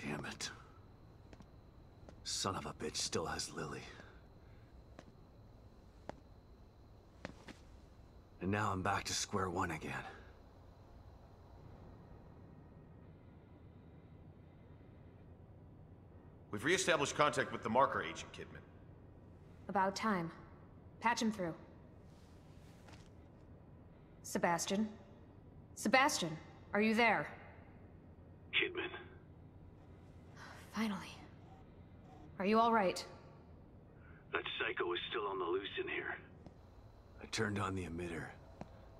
Damn it. Son of a bitch still has Lily. And now I'm back to square one again. We've re-established contact with the marker agent, Kidman. About time. Patch him through. Sebastian? Sebastian, are you there? Kidman. Finally. Are you all right? That psycho is still on the loose in here. I turned on the emitter,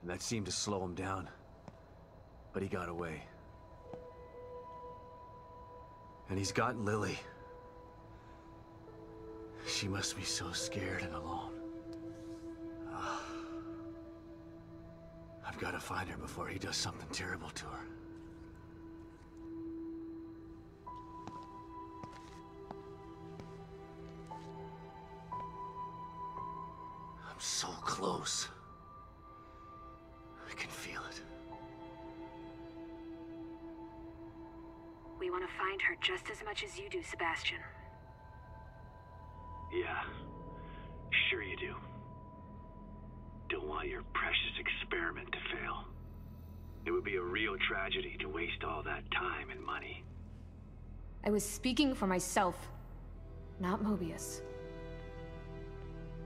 and that seemed to slow him down. But he got away. And he's got Lily. She must be so scared and alone. I've got to find her before he does something terrible to her. I'm so close. I can feel it. We want to find her just as much as you do, Sebastian. Yeah, sure you do. Don't want your precious experiment to fail. It would be a real tragedy to waste all that time and money. I was speaking for myself, not Mobius.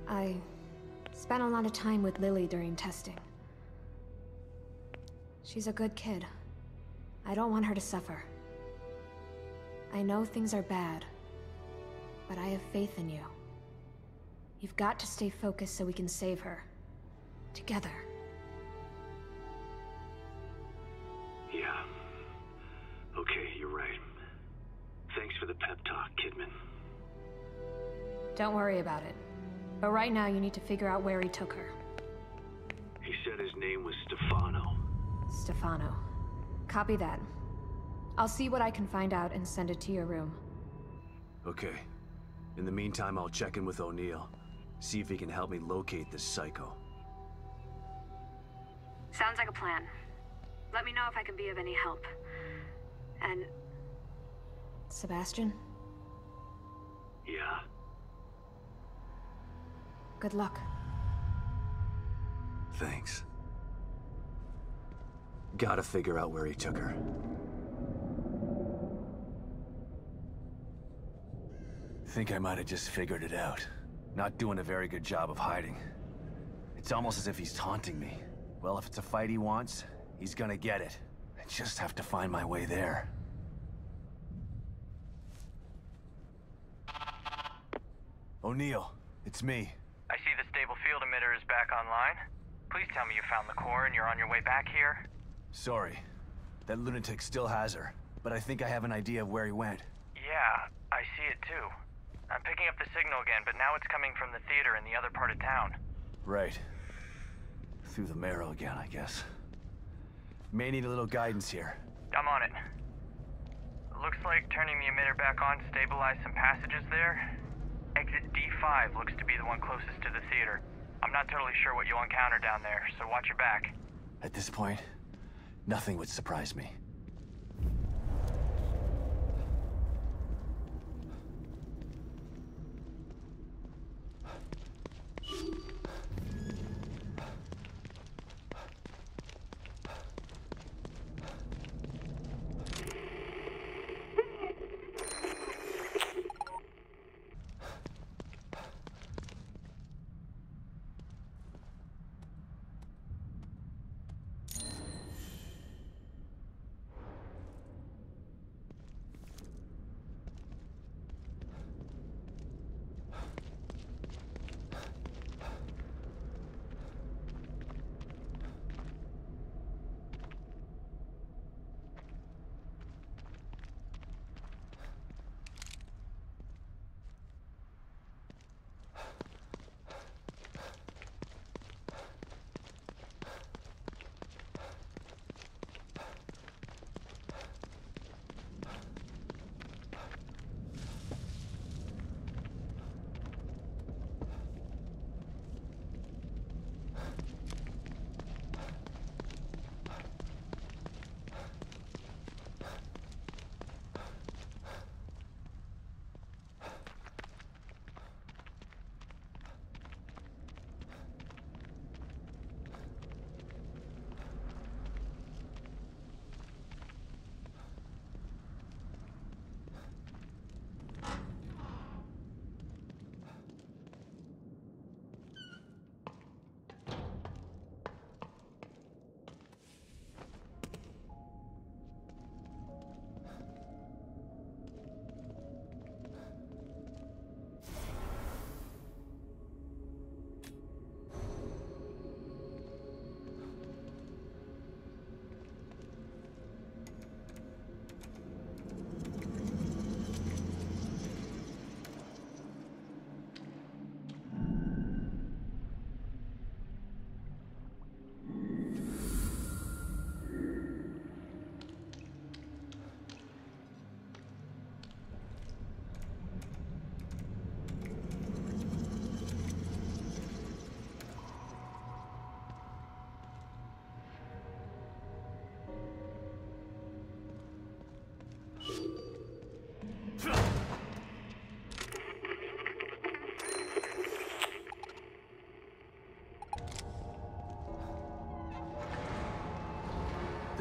I spent a lot of time with Lily during testing. She's a good kid. I don't want her to suffer. I know things are bad, but I have faith in you. You've got to stay focused so we can save her. Together. Yeah. Okay, you're right. Thanks for the pep talk, Kidman. Don't worry about it. But right now you need to figure out where he took her. He said his name was Stefano. Stefano. Copy that. I'll see what I can find out and send it to your room. Okay. In the meantime, I'll check in with O'Neill. See if he can help me locate this psycho. Sounds like a plan. Let me know if I can be of any help. And... Sebastian? Yeah. Good luck. Thanks. Gotta figure out where he took her. Think I might have just figured it out. Not doing a very good job of hiding. It's almost as if he's taunting me. Well, if it's a fight he wants, he's gonna get it. I just have to find my way there. O'Neill, it's me. I see the stable field emitter is back online. Please tell me you found the core and you're on your way back here. Sorry. That lunatic still has her, but I think I have an idea of where he went. Yeah, I see it too. I'm picking up the signal again, but now it's coming from the theater in the other part of town. Right. Through the marrow again, I guess. May need a little guidance here. I'm on it. Looks like turning the emitter back on stabilized some passages there. Exit D5 looks to be the one closest to the theater. I'm not totally sure what you'll encounter down there, so watch your back. At this point, nothing would surprise me.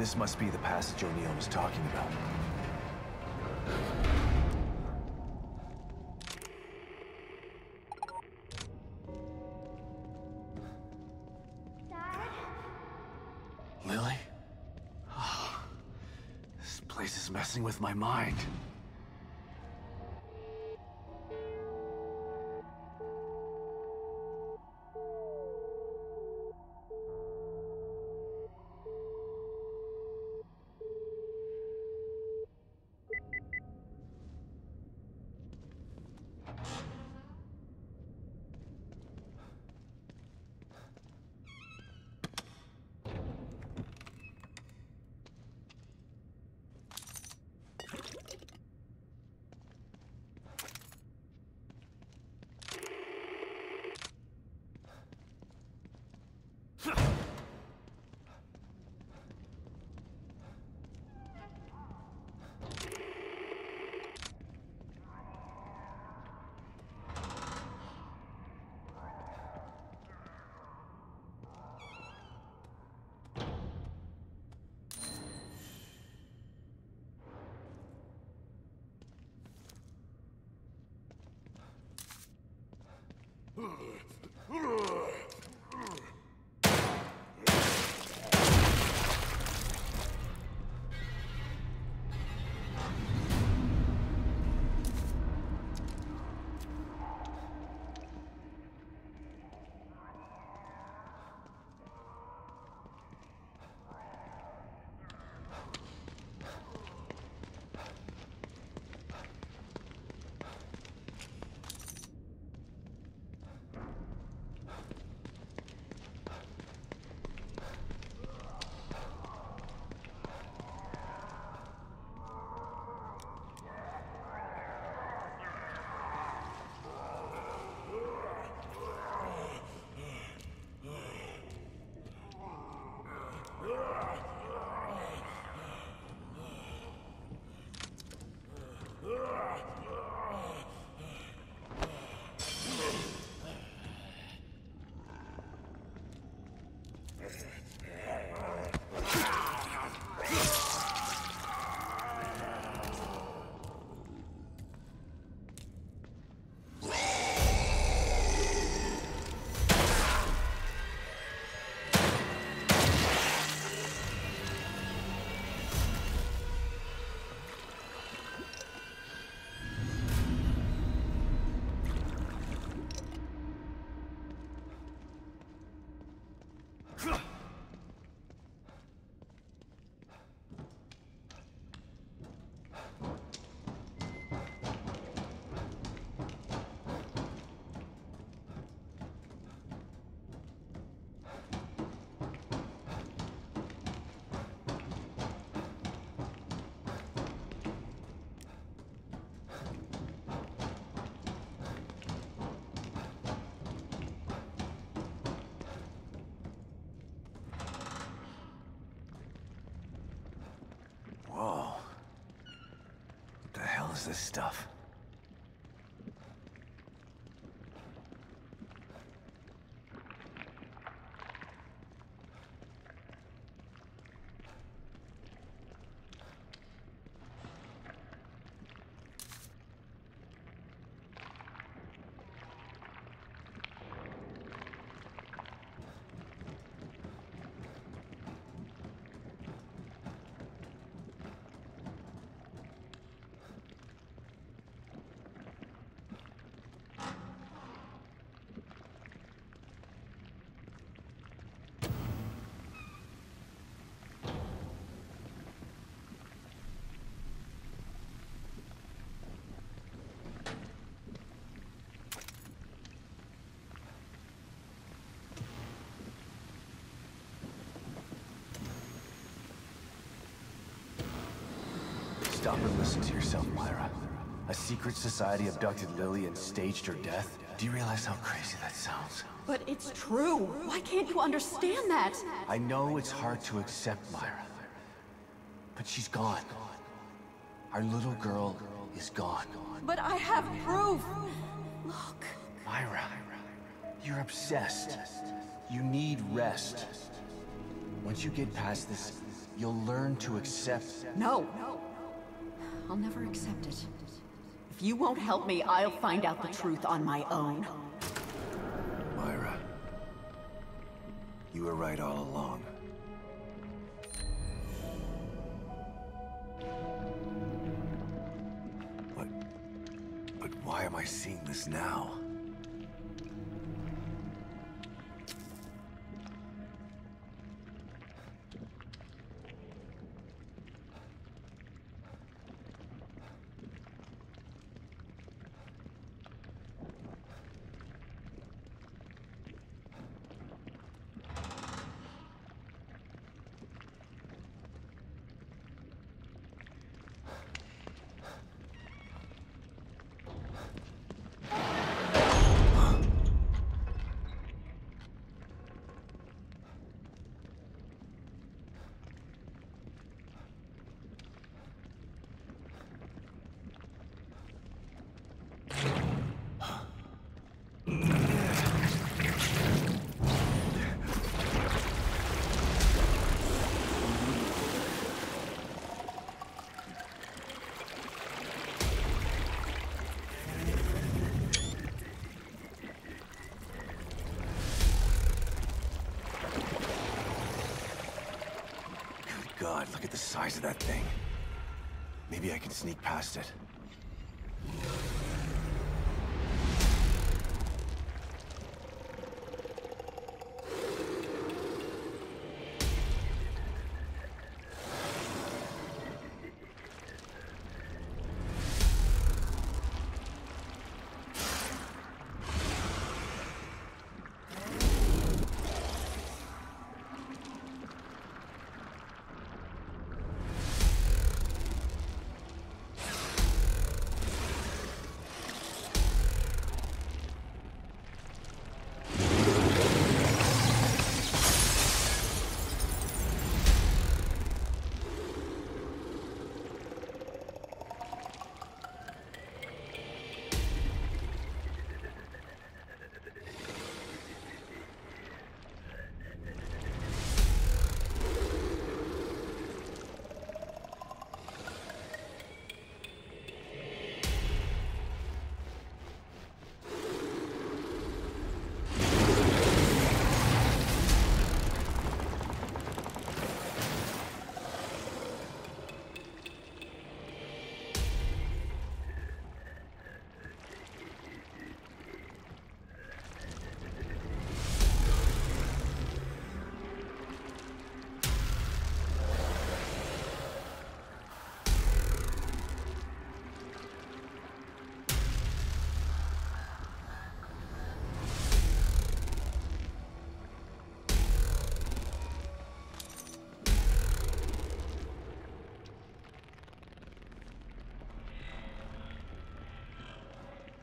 This must be the passage O'Neill was talking about. Dad? Lily? Oh, this place is messing with my mind. This stuff. Stop and listen to yourself, Myra. A secret society abducted Lily and staged her death? Do you realize how crazy that sounds? But it's true. Why can't you understand that? I know it's hard to accept, Myra. But she's gone. Our little girl is gone. But I have proof. Look. Myra, you're obsessed. You need rest. Once you get past this you'll learn to accept... No. I'll never accept it. If you won't help me, I'll find out the truth on my own. Myra, you were right all along. But why am I seeing this now? God, look at the size of that thing. Maybe I can sneak past it.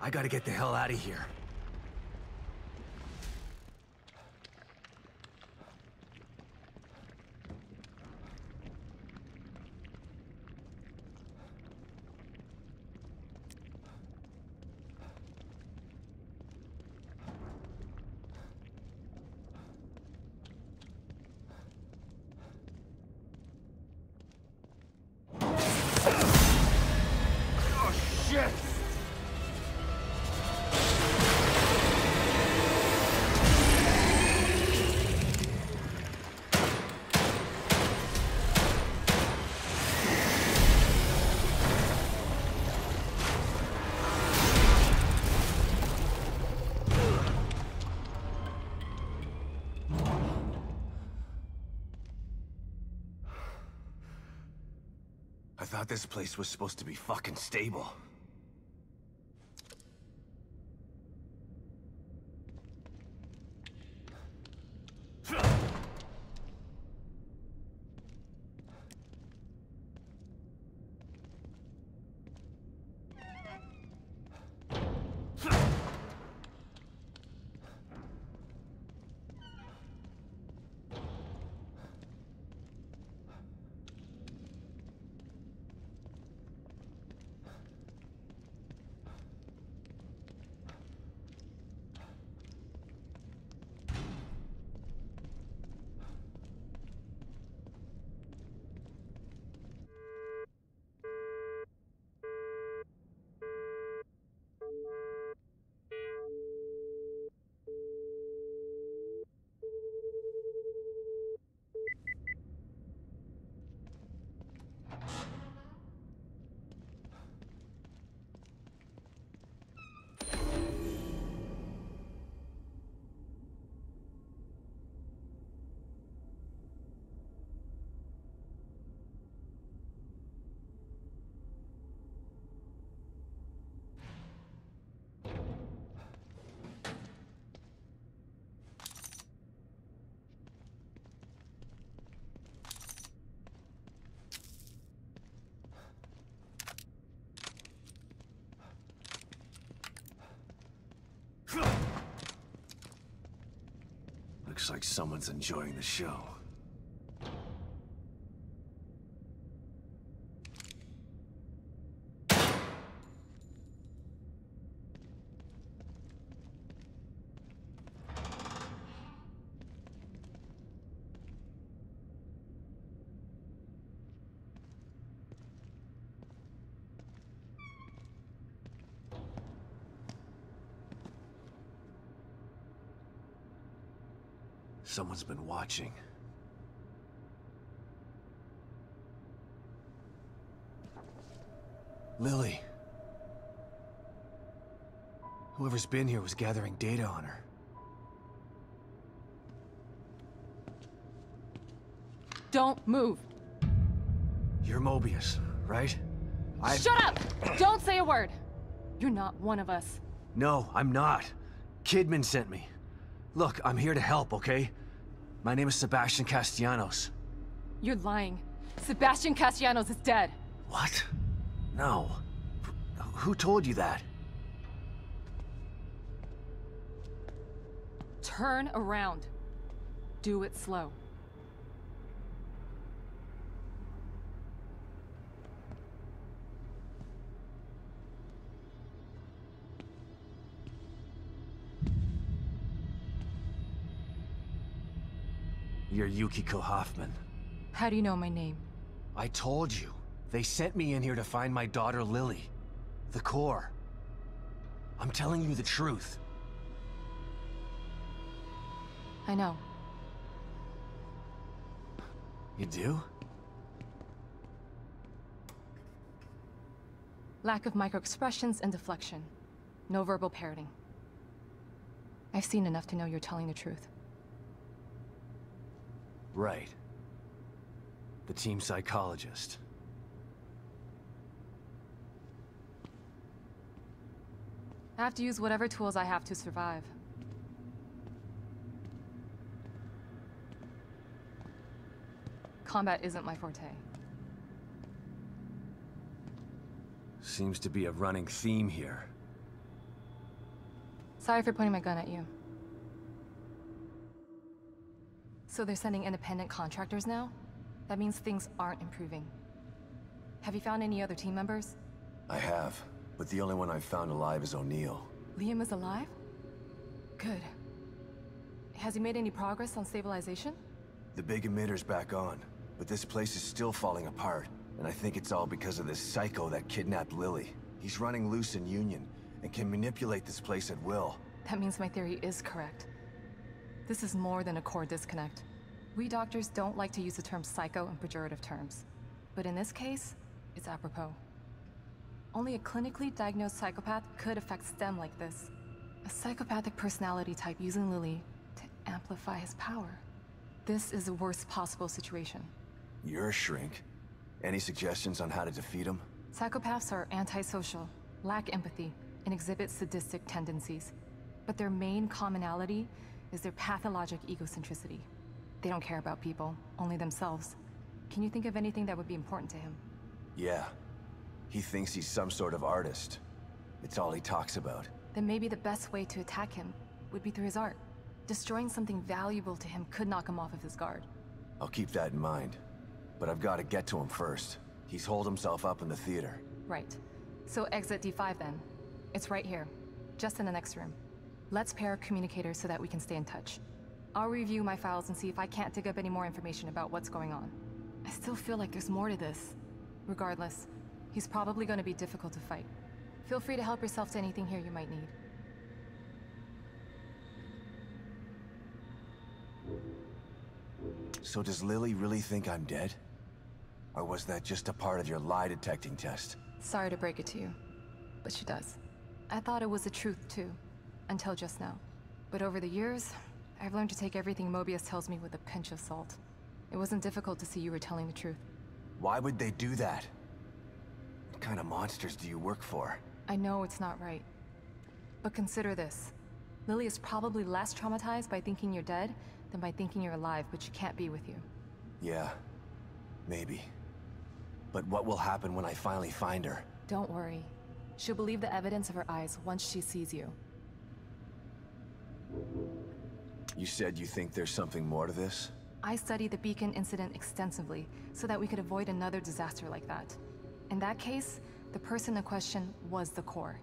I gotta get the hell out of here. Oh, shit! I thought this place was supposed to be fucking stable. like someone's enjoying the show. Someone's been watching. Lily. Whoever's been here was gathering data on her. Don't move. You're Mobius, right? Shut up! Don't say a word. You're not one of us. No, I'm not. Kidman sent me. Look, I'm here to help, okay? My name is Sebastian Castellanos. You're lying. Sebastian Castellanos is dead. What? No. Who told you that? Turn around. Do it slow. You're Yukiko Hoffman. How do you know my name? I told you. They sent me in here to find my daughter Lily. The core. I'm telling you the truth. I know. You do? Lack of microexpressions and deflection. No verbal parroting. I've seen enough to know you're telling the truth. Right. The team psychologist. I have to use whatever tools I have to survive. Combat isn't my forte. Seems to be a running theme here. Sorry for pointing my gun at you. So they're sending independent contractors now? That means things aren't improving. Have you found any other team members? I have, but the only one I've found alive is O'Neill. Liam is alive? Good. Has he made any progress on stabilization? The big emitter's back on, but this place is still falling apart, and I think it's all because of this psycho that kidnapped Lily. He's running loose in Union, and can manipulate this place at will. That means my theory is correct. This is more than a core disconnect. We doctors don't like to use the term psycho in pejorative terms. But in this case, it's apropos. Only a clinically diagnosed psychopath could affect STEM like this. A psychopathic personality type using Lily to amplify his power. This is the worst possible situation. You're a shrink. Any suggestions on how to defeat him? Psychopaths are antisocial, lack empathy, and exhibit sadistic tendencies. But their main commonality is their pathologic egocentricity. They don't care about people, only themselves. Can you think of anything that would be important to him? Yeah. He thinks he's some sort of artist. It's all he talks about. Then maybe the best way to attack him would be through his art. Destroying something valuable to him could knock him off of his guard. I'll keep that in mind. But I've got to get to him first. He's holed himself up in the theater. Right. So exit D5 then. It's right here, just in the next room. Let's pair communicators so that we can stay in touch. I'll review my files and see if I can't dig up any more information about what's going on. I still feel like there's more to this. Regardless, he's probably going to be difficult to fight. Feel free to help yourself to anything here you might need. So does Lily really think I'm dead? Or was that just a part of your lie detecting test? Sorry to break it to you, but she does. I thought it was the truth too, until just now. But over the years, I've learned to take everything Mobius tells me with a pinch of salt. It wasn't difficult to see you were telling the truth. Why would they do that? What kind of monsters do you work for? I know it's not right. But consider this. Lily is probably less traumatized by thinking you're dead than by thinking you're alive, but she can't be with you. Yeah, maybe. But what will happen when I finally find her? Don't worry. She'll believe the evidence of her eyes once she sees you. You said you think there's something more to this? I studied the beacon incident extensively so that we could avoid another disaster like that. In that case, the person in question was the core.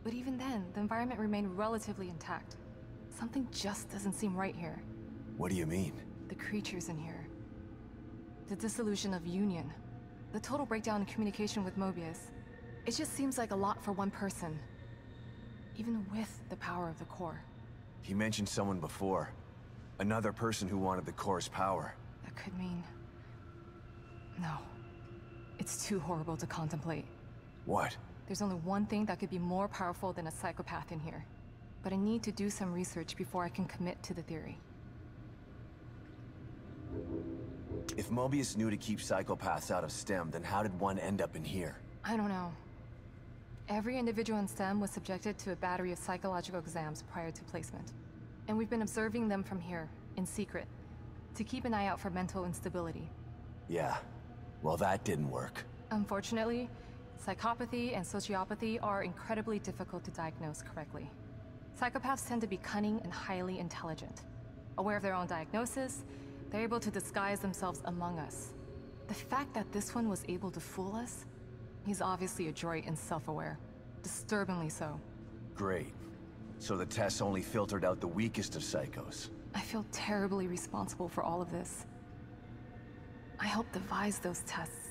But even then, the environment remained relatively intact. Something just doesn't seem right here. What do you mean? The creatures in here. The dissolution of Union. The total breakdown in communication with Mobius. It just seems like a lot for one person. Even with the power of the core. He mentioned someone before. Another person who wanted the core's power. That could mean... No. It's too horrible to contemplate. What? There's only one thing that could be more powerful than a psychopath in here. But I need to do some research before I can commit to the theory. If Mobius knew to keep psychopaths out of STEM, then how did one end up in here? I don't know. Every individual in STEM was subjected to a battery of psychological exams prior to placement. And we've been observing them from here, in secret, to keep an eye out for mental instability. Yeah. Well, that didn't work. Unfortunately, psychopathy and sociopathy are incredibly difficult to diagnose correctly. Psychopaths tend to be cunning and highly intelligent. Aware of their own diagnosis, they're able to disguise themselves among us. The fact that this one was able to fool us, he's obviously adroit and self-aware. Disturbingly so. Great. So the tests only filtered out the weakest of psychos. I feel terribly responsible for all of this. I helped devise those tests.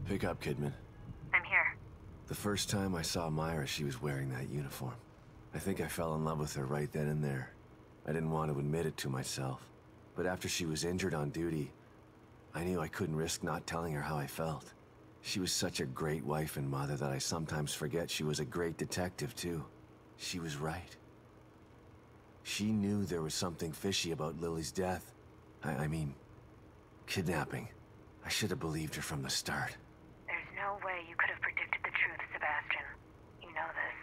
Pick up, Kidman. I'm here. The first time I saw Myra, she was wearing that uniform. I think I fell in love with her right then and there. I didn't want to admit it to myself. But after she was injured on duty, I knew I couldn't risk not telling her how I felt. She was such a great wife and mother that I sometimes forget she was a great detective, too. She was right. She knew there was something fishy about Lily's death. I mean, kidnapping. I should have believed her from the start. There's no way you could have predicted the truth, Sebastian. You know this.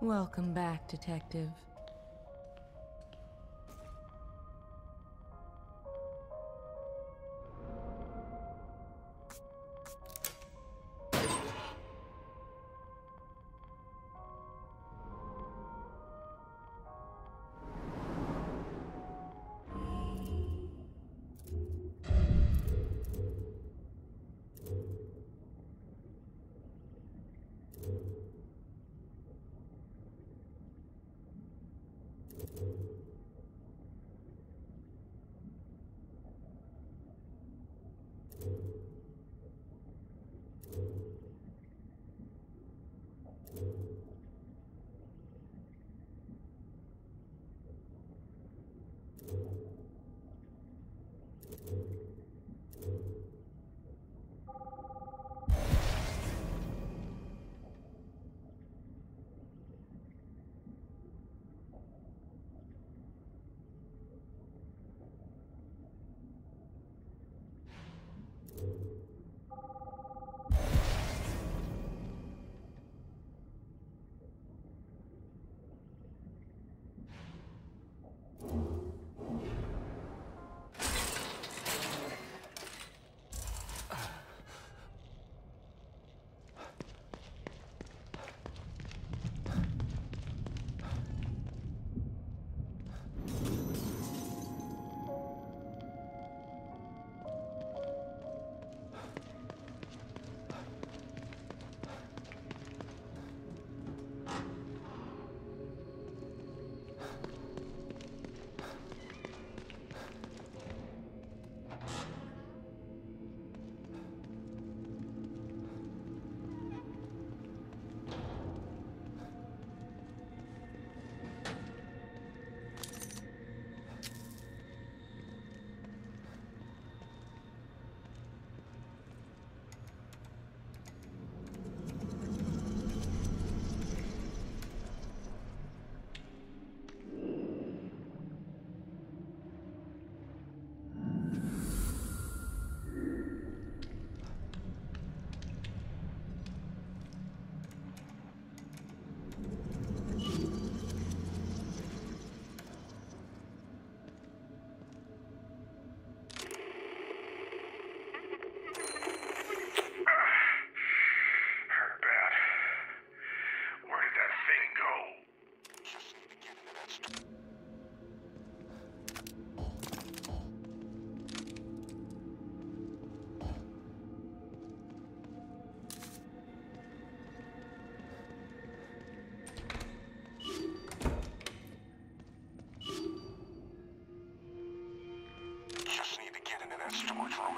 Welcome back, Detective.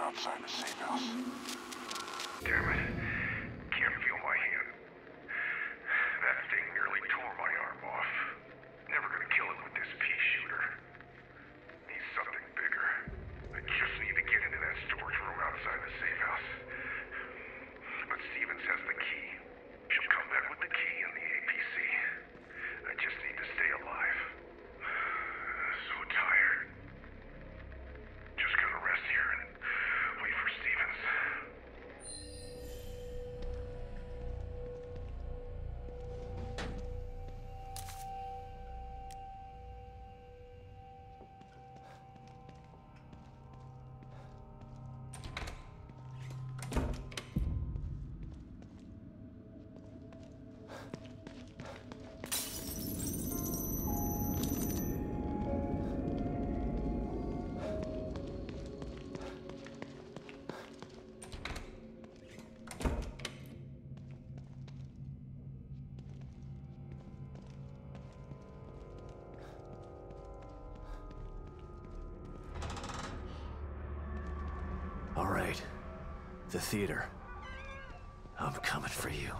Outside the safe house. Damn it. Can't feel my hand. That thing nearly tore my arm off. Never gonna kill it with this pea shooter. Need something bigger. I just need to get into that storage room outside the safe house. But Stevens has the key. She'll come back with the key and the APC. I just need to stay alive. So tired. Just gonna rest here and wait for Stevens. All right. The theater. I'm coming for you.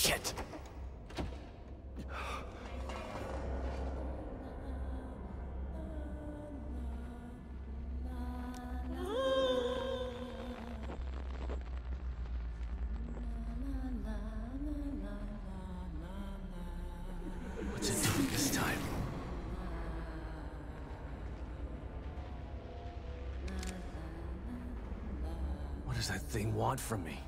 Shit! What's it doing this time? What does that thing want from me?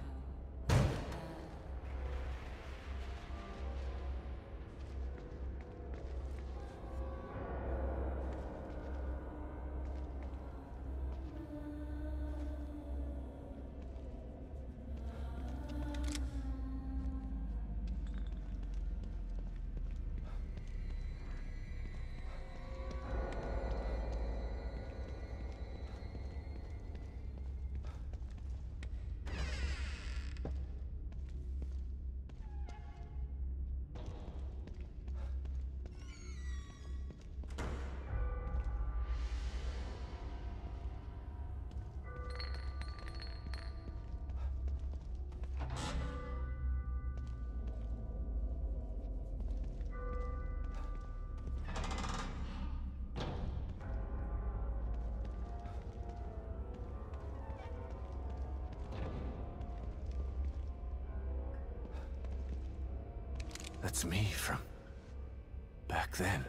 That's me from back then.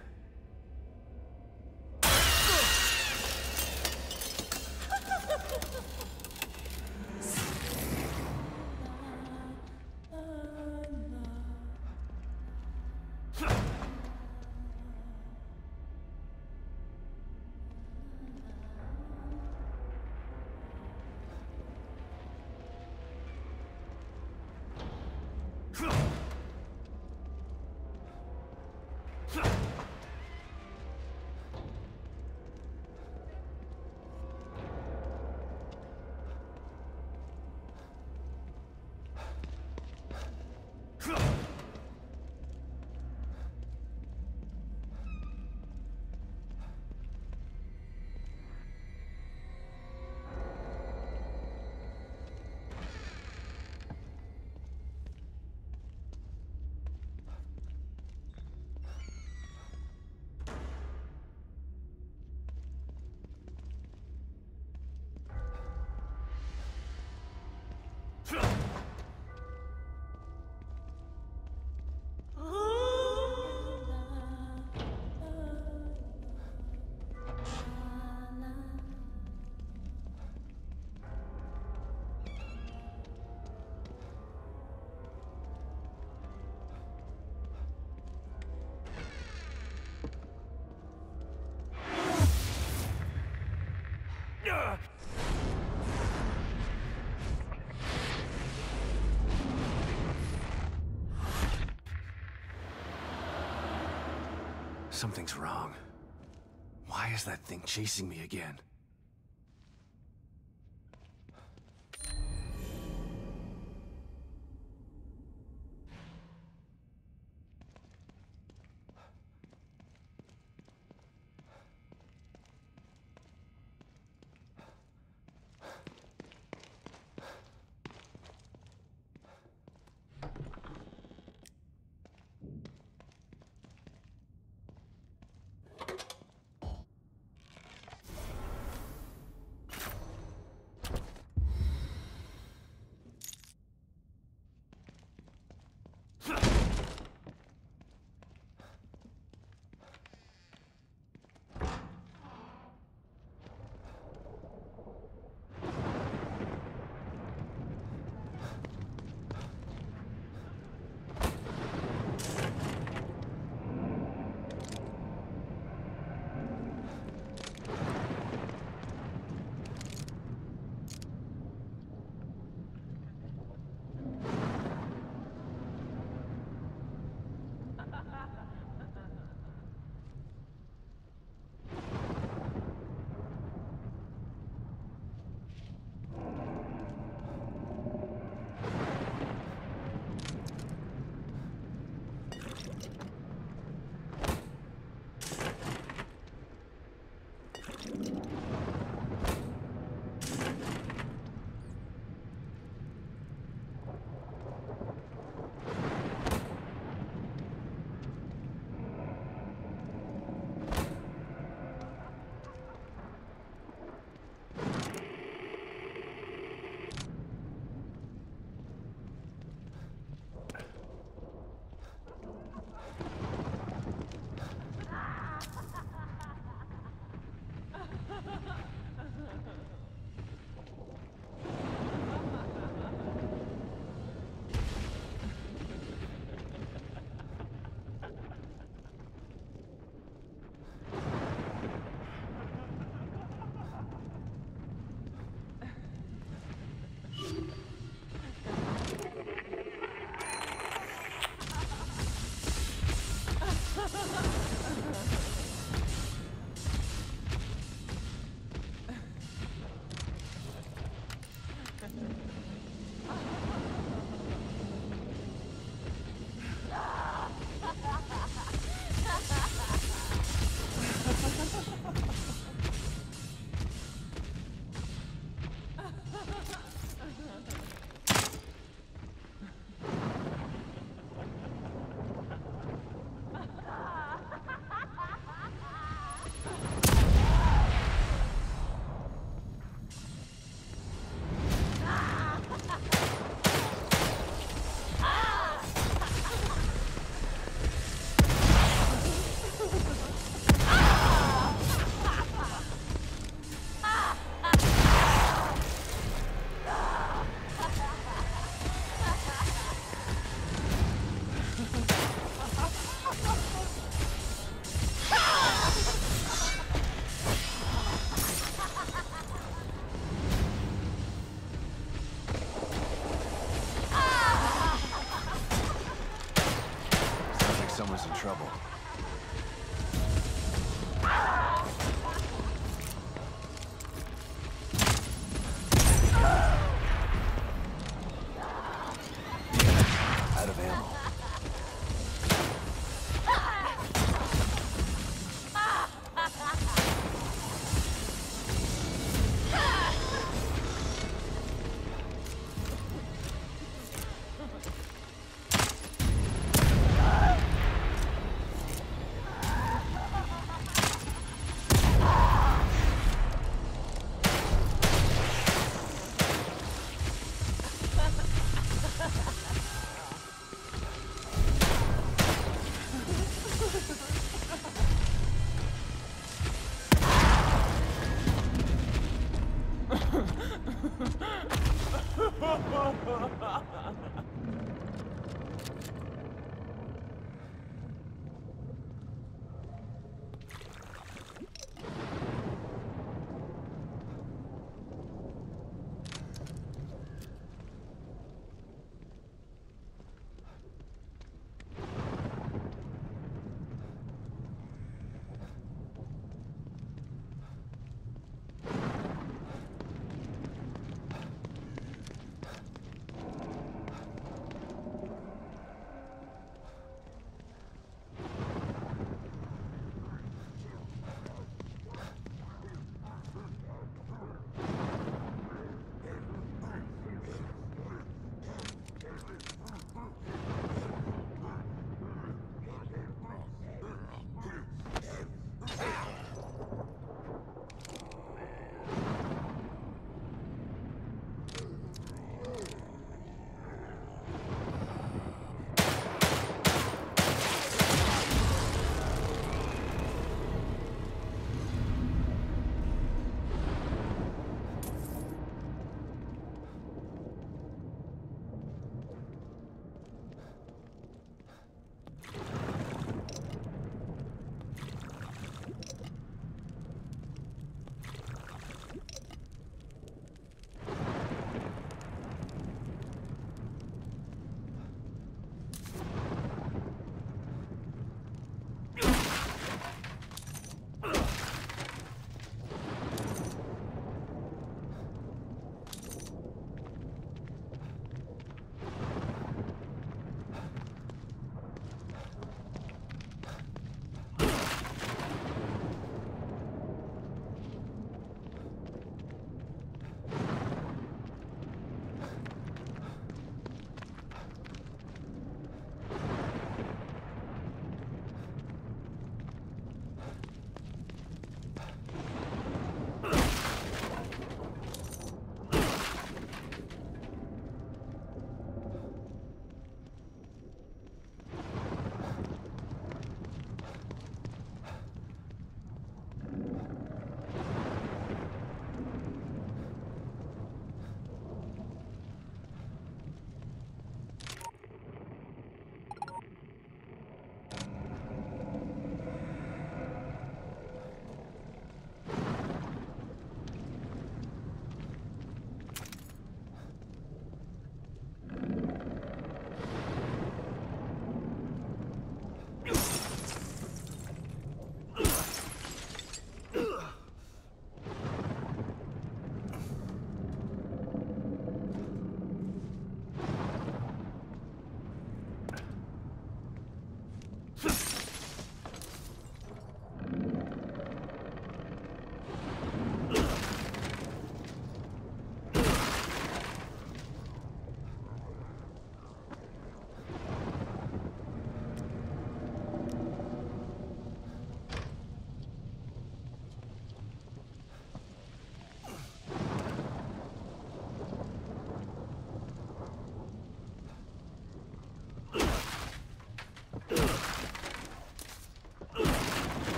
Something's wrong. Why is that thing chasing me again? trouble. Out of ammo.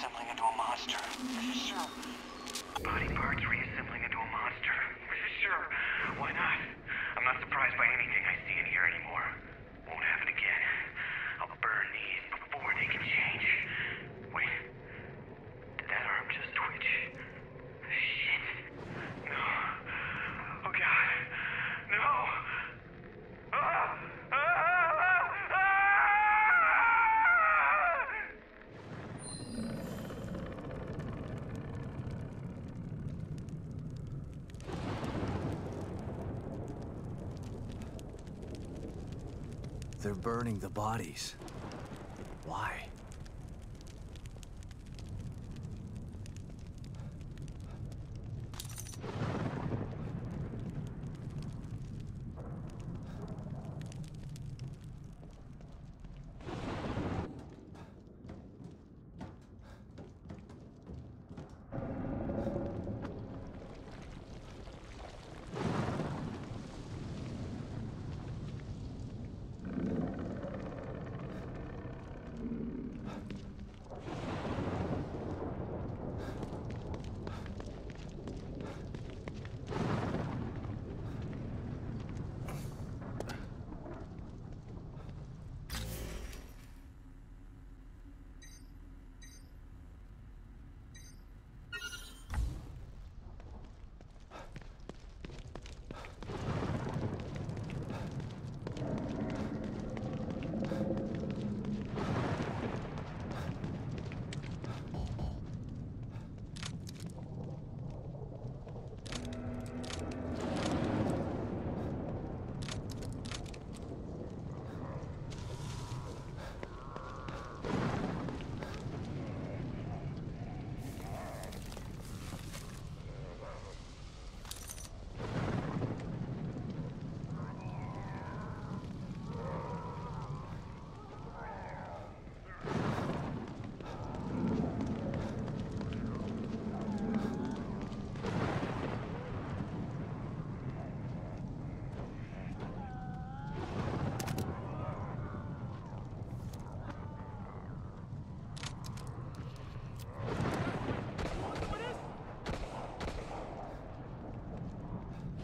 reassembling into a monster. This is sure. Body parts reassembling into a monster. Sure, why not? I'm not surprised by anything I see in here anymore. Won't happen again. I'll burn these before they can change. Wait. Did that arm just twitch? Shit. No. Oh god. No! Ah! They're burning the bodies. Why?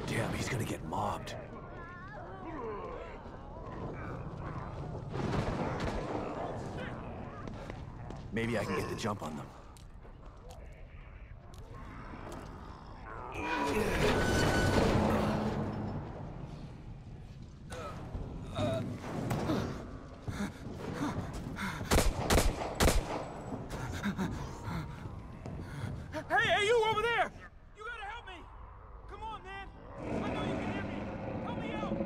Damn, he's gonna get mobbed. Maybe I can get the jump on them. Hey, you over there! You gotta help me! Come on, man! I know you can hear me! Help me out!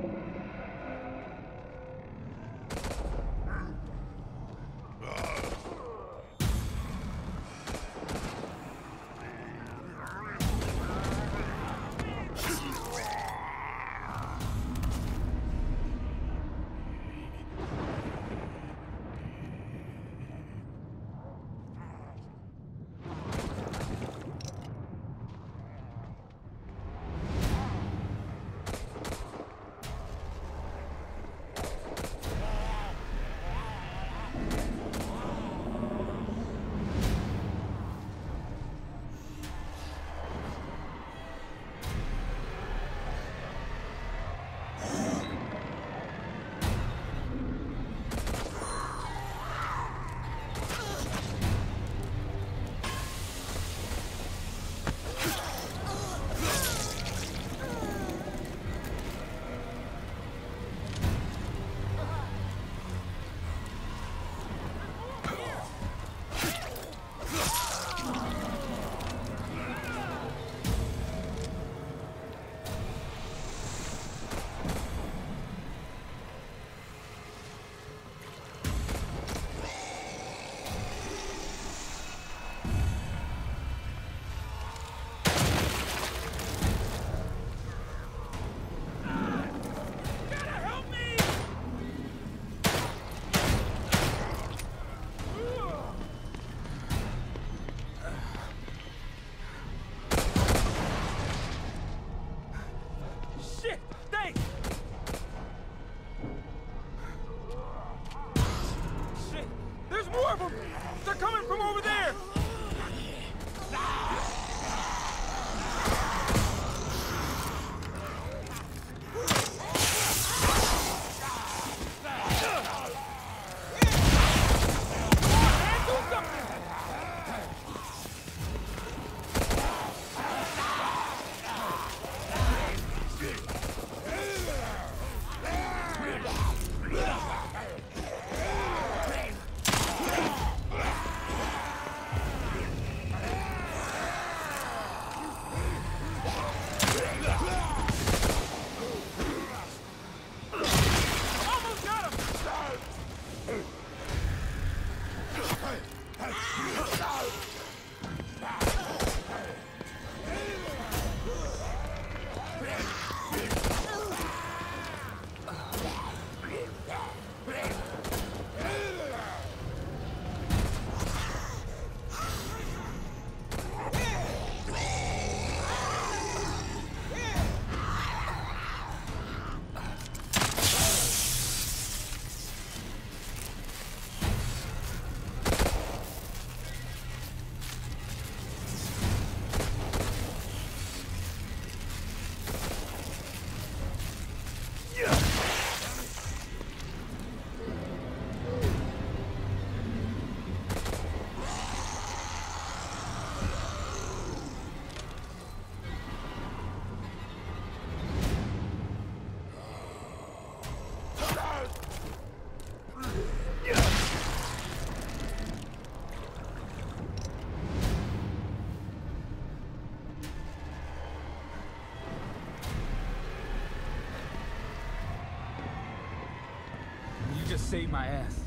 just saved my ass.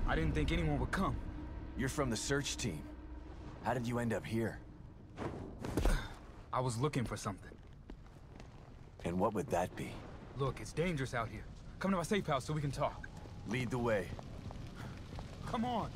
I didn't think anyone would come. You're from the search team. How did you end up here? I was looking for something. And what would that be? Look, it's dangerous out here. Come to my safe house so we can talk. Lead the way. Come on.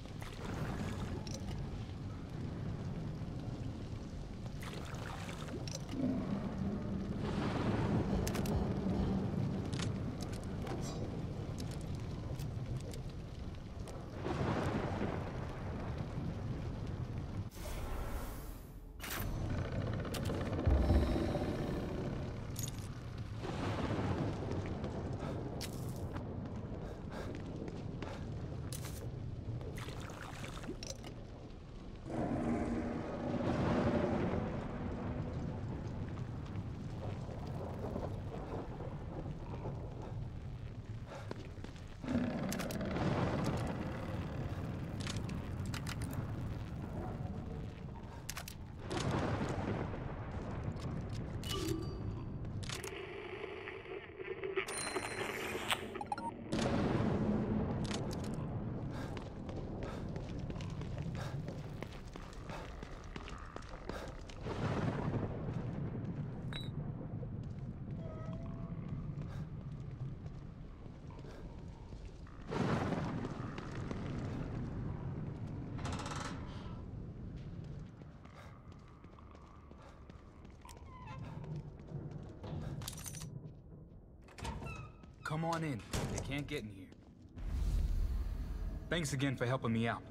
Come on in. They can't get in here. Thanks again for helping me out.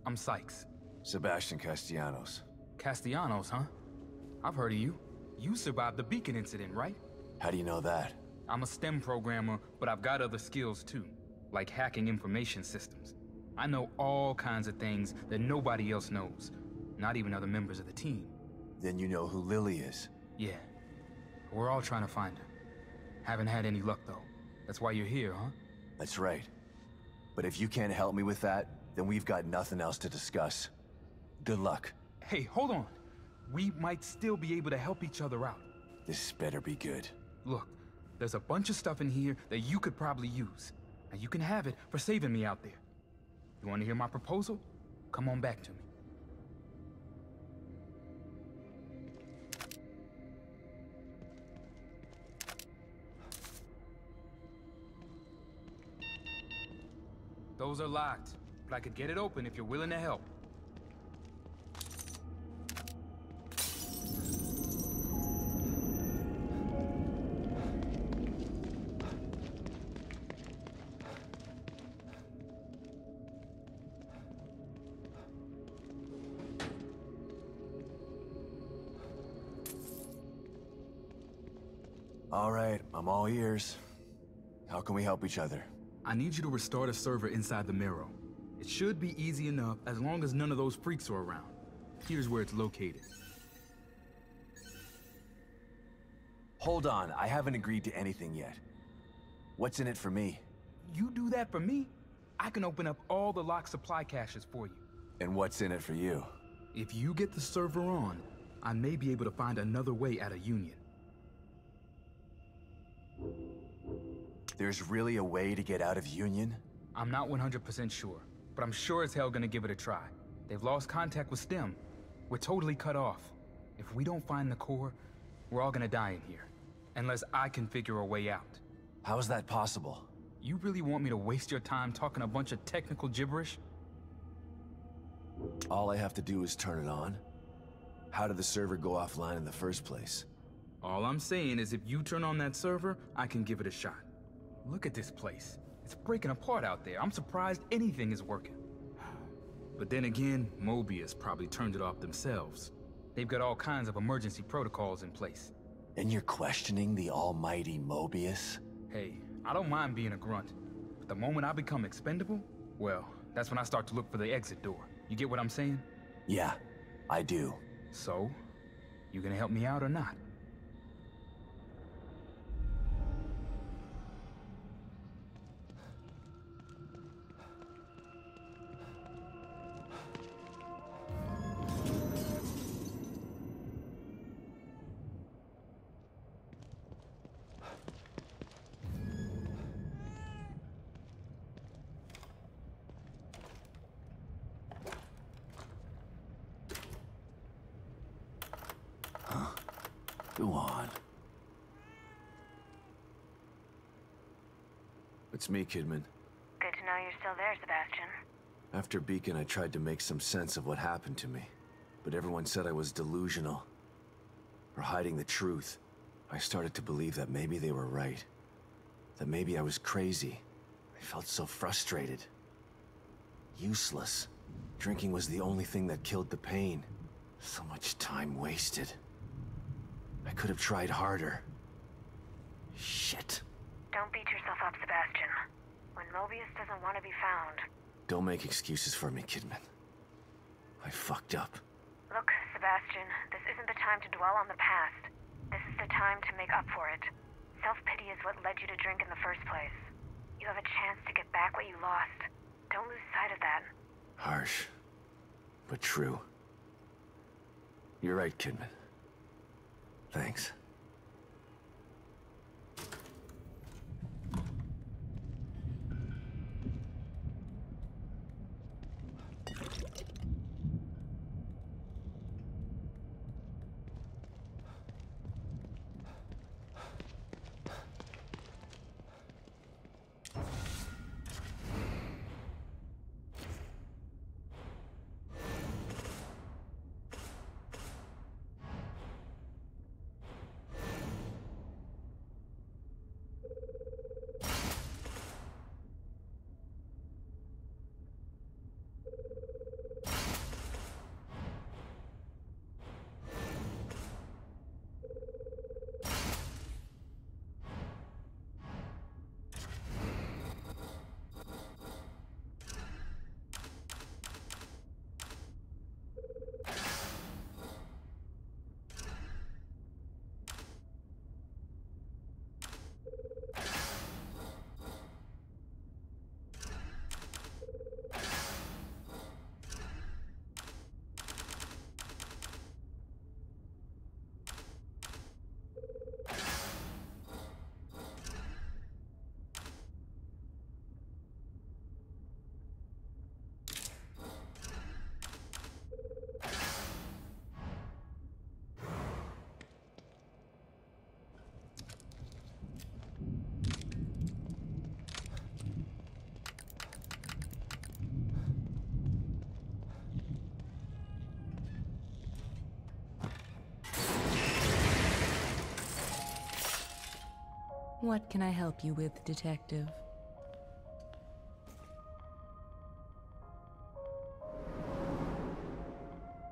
I'm Sykes. Sebastian Castellanos. Castellanos, huh? I've heard of you. You survived the beacon incident, right? How do you know that? I'm a STEM programmer, but I've got other skills too, like hacking information systems. I know all kinds of things that nobody else knows, not even other members of the team. Then you know who Lily is. Yeah. We're all trying to find her. Haven't had any luck though. That's why you're here, huh? That's right. But if you can't help me with that, then we've got nothing else to discuss. Good luck. Hey, hold on. We might still be able to help each other out. This better be good. Look, there's a bunch of stuff in here that you could probably use. And you can have it for saving me out there. You want to hear my proposal? Come on back to me. Those are locked, but I could get it open if you're willing to help. All right, I'm all ears. How can we help each other? I need you to restart a server inside the Marrow. It should be easy enough as long as none of those freaks are around. Here's where it's located. Hold on, I haven't agreed to anything yet. What's in it for me? You do that for me, I can open up all the locked supply caches for you. And what's in it for you? If you get the server on, I may be able to find another way out of Union. There's really a way to get out of Union? I'm not 100% sure, but I'm sure as hell gonna give it a try. They've lost contact with STEM. We're totally cut off. If we don't find the core, we're all gonna die in here. Unless I can figure a way out. How is that possible? You really want me to waste your time talking a bunch of technical gibberish? All I have to do is turn it on. How did the server go offline in the first place? All I'm saying is if you turn on that server, I can give it a shot. Look at this place. It's breaking apart out there. I'm surprised anything is working. But then again, Mobius probably turned it off themselves. They've got all kinds of emergency protocols in place. And you're questioning the almighty Mobius? Hey, I don't mind being a grunt. But the moment I become expendable, well, that's when I start to look for the exit door. You get what I'm saying? Yeah, I do. So, you gonna help me out or not? Go on. It's me, Kidman. Good to know you're still there, Sebastian. After Beacon, I tried to make some sense of what happened to me. But everyone said I was delusional. Or hiding the truth. I started to believe that maybe they were right. That maybe I was crazy. I felt so frustrated. Useless. Drinking was the only thing that killed the pain. So much time wasted. I could have tried harder. Shit. Don't beat yourself up, Sebastian. When Mobius doesn't want to be found... Don't make excuses for me, Kidman. I fucked up. Look, Sebastian, this isn't the time to dwell on the past. This is the time to make up for it. Self-pity is what led you to drink in the first place. You have a chance to get back what you lost. Don't lose sight of that. Harsh, but true. You're right, Kidman. Thanks. What can I help you with, Detective?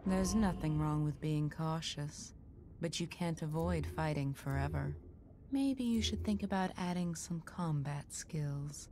There's nothing wrong with being cautious, but you can't avoid fighting forever. Maybe you should think about adding some combat skills.